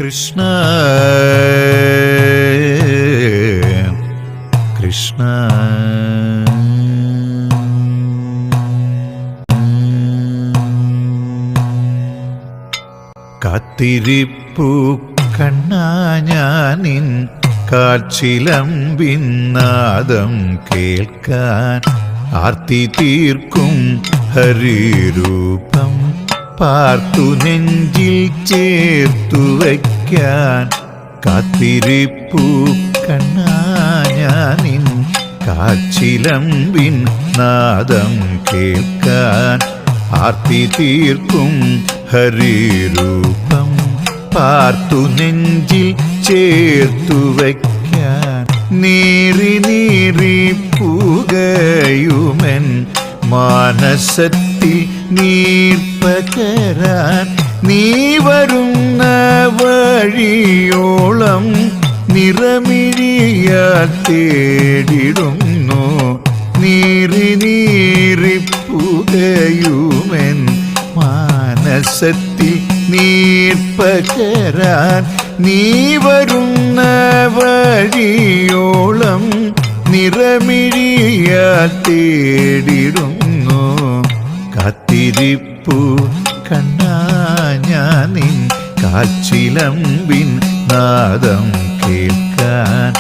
കൃഷ്ണ കൃഷ്ണ കാത്തിരിപ്പു കണ്ണാ ഞാനിൻ കാച്ചിലമ്പിൻ നാദം കേൾക്കാൻ ആർത്തി തീർക്കും ഹരിരൂപം പാർത്തു നെഞ്ചിൽ ചേർത്തു വയ്ക്കാൻ കാത്തിരിപ്പു കണ്ണാ ഞാനിൻ കാച്ചിലമ്പിൻ നാദം കേൾക്കാൻ ആർത്തി തീർക്കും ഹരിരൂപം പാർത്തു നെഞ്ചിൽ ചേർത്തു വയ്ക്കാൻ നീറി നീറി പുകയുമെൻ മാനസത്തിൽ നീർപ്പകരാൻ നീ വരുന്ന വഴിയോളം നിറമിഴിയാൽ തേടിടുന്നു നീറി നീറി പുകയുമെൻ മാനസത്തിൽ നീർപ്പകരാൻ നീ വരുന്ന വഴിയോളം നിറമിഴിയാൽ തേടിടുന്നു കാത്തിരിപ്പു കണ്ണാ ഞാനിൻ കാച്ചിലമ്പിൻ നാദം കേൾക്കാൻ